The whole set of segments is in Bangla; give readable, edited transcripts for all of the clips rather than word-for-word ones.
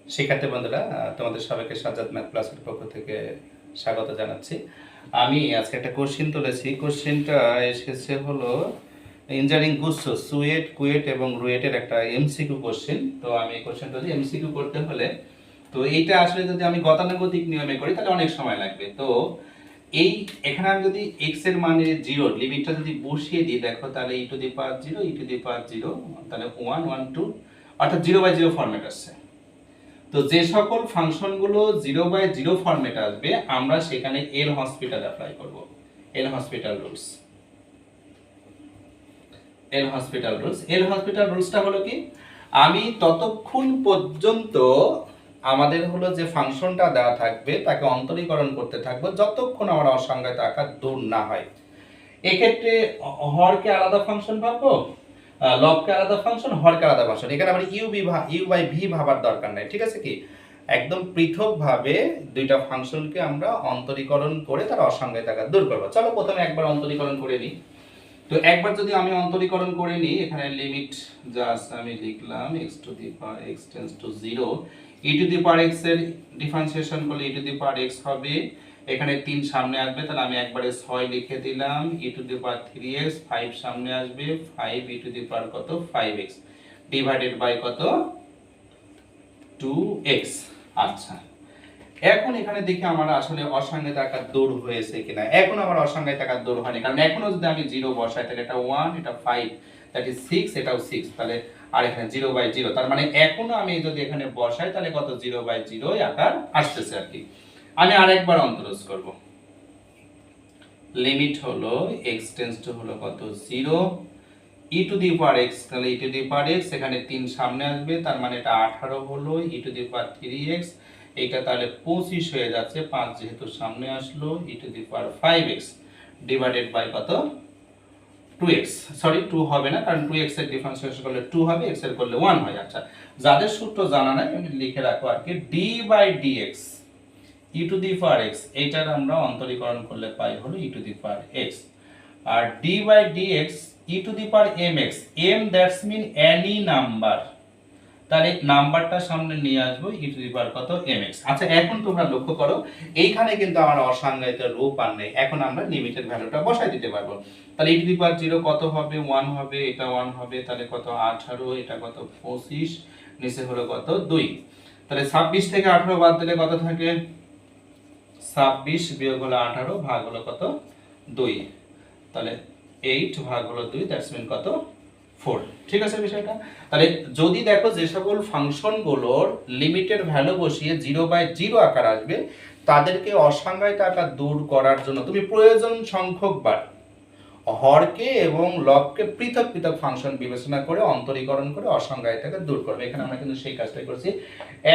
শিক্ষার্থী বন্ধুরা, তোমাদের সবাইকে সাজ্জাদ ম্যাথ ক্লাসের পক্ষ থেকে স্বাগত জানাচ্ছি। আমি আজকে একটা কোশ্চেন তুলেছি। কোশ্চেনটা এসেছে হলো ইঞ্জিনিয়ারিং গুচ্ছ সুয়েট, কুয়েট এবং রুয়েটের একটা এমসিকিউ কোশ্চেন। তো আমি এই কোশ্চেনটা যদি এমসিকিউ করতে হলে, তো এইটা আসলে যদি আমি গতানুগতিক নিয়মে করি তাহলে অনেক সময় লাগবে। তো এখানে আমি যদি x এর মানে 0 লিমিটটা যদি বসিয়ে দিই, দেখো তাহলে e to the power 0 e to the power 0 তাহলে 1 1 2 অর্থাৎ 0/0 ফরম্যাট আসছে। তো যে সকল ফাংশনগুলো 0/0 ফরম্যাট আসবে আমরা সেখানে এল হসপিটাল অ্যাপ্লাই করব। এল হসপিটাল রুলস। এল হসপিটাল রুলস, এল হসপিটাল রুলসটা হলো কি, আমি ততক্ষণ পর্যন্ত আমাদের হলো যে ফাংশনটা দেওয়া থাকবে তাকে অন্তরীকরণ করতে থাকবো যতক্ষণ আমার অসংজ্ঞায়িত আকার দূর না হয়। এক্ষেত্রে হরকে আলাদা ফাংশন ভাববো, লবকে আলাদা ফাংশন, হরকে আলাদা ফাংশন। এখানে আমার ইউ বাই ভি ভাবার দরকার নাই, ঠিক আছে কি, একদম পৃথকভাবে দুইটা ফাংশনকে আমরা অন্তরীকরণ করে তার অসংজ্ঞায়িত আকার দূর করবো। চলো প্রথমে একবার অন্তরীকরণ করে নিই। তো একবার যদি আমি অন্তরীকরণ করে নিই, এখানে লিমিট যা আছে আমি লিখলাম x two the power x tends to 0, e to the power x এর ডিফারেন্সিয়েশন করলে e to the power x হবে, এখানে 3 সামনে আসবে তাহলে আমি একবারে 6 লিখে দিলাম, e to the power 3x, 5 সামনে আসবে 5 e টু দি পাওয়ার কত 5x ডিভাইডেড বাই কত 2x। আচ্ছা, এখন এখানে দেখি আমার আসলে অসংজ্ঞায়িত আকার দূর হয়েছে কিনা। এখন আমার অসংজ্ঞায়িত আকার দূর হয়নি, কারণ এখনো যদি আমি 0 বসাই তাহলে এটা 1, এটা 5, দ্যাট ইজ 6, এটাও 6, তাহলে আর এখানে 0/0, তার মানে এখনো আমি যদি এখানে বসাই তাহলে কত 0/0 আকার আসতেছে আর কি। আমি আরেকবার অন্তরজ করব। লিমিট হলো x টেন্ডস টু হলো কত 0, e to the power x, তাহলে e to the power x, এখানে 3 সামনে আসবে তার মানে এটা 18 হলো, e to the power 3x, এটা তাহলে 25 হয়ে যাচ্ছে, 5 যেহেতু সামনে আসলো, e to the power 5x divided by কত 2x, সরি 2 হবে না, কারণ 2x এর ডিফারেন্সিয়েশন করলে 2 হবে, x এর করলে 1 হয়। আচ্ছা, যাদের সূত্র জানা নাই আমি লিখে রাখো আর কি, d/dx e to the power x, এইটার আমরা অন্তরীকরণ করলে পাই হলো e to the power x, আর d/dx e to the power mx, m that's mean any number, তাহলে নাম্বারটা সামনে নিয়ে আসবো e টু দি পাওয়ার কত mx। আচ্ছা, এখন তোমরা লক্ষ্য করো এইখানে কিন্তু আমার অসংজ্ঞায়িত রূপ আর নেই, এখন আমরা লিমিটের ভ্যালুটা বসাই দিতে পারবো। তাহলে e টু দি পাওয়ার 0 কত হবে 1 হবে, এটা 1 হবে, তাহলে কত 18, এটা কত 25, নিচে হলো কত 2, তাহলে 26 থেকে 18 বাদ দিলে কত থাকে 26 বিয়োগ হলো 18 ভাগ হলো কত 2, তাহলে 8 ভাগ হলো 2, দ্যাটস মিন কত 4। ঠিক আছে বিষয়টা। তাহলে যদি দেখো যে সকল ফাংশনগুলোর লিমিটের ভ্যালু বসিয়ে 0/0 আকার আসবে তাদেরকে অসংজ্ঞায়িত আকার দূর করার জন্য তুমি প্রয়োজন সংখ্যকবার হরকে এবং লবকে পৃথক পৃথক ফাংশন বিবেচনা করে অন্তরীকরণ করে অসংজ্ঞায়িত আকার দূর করবে। এখানে আমরা কিন্তু সেই কাজটাই করছি।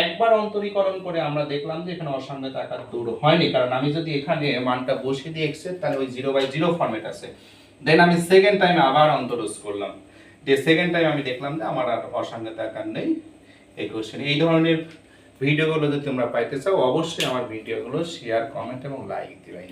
একবার অন্তরীকরণ করে আমরা দেখলাম যে এখানে অসংজ্ঞায়িত আকার দূর হয়নি, কারণ আমি যদি এখানে মানটা বসিয়ে দিই x এর, তাহলে ওই 0/0 ফরম্যাট আছে। দেন আমি সেকেন্ড টাইম আবার অন্তরজ করলাম, যে সেকেন্ড টাইম আমি দেখলাম যে আমার আর অসংজ্ঞায়িত আকার নেই এই কোশ্চেন। এই ধরনের ভিডিওগুলো যদি তোমরা পাইতে চাও অবশ্যই আমার ভিডিওগুলো শেয়ার, কমেন্ট এবং লাইক দিবে।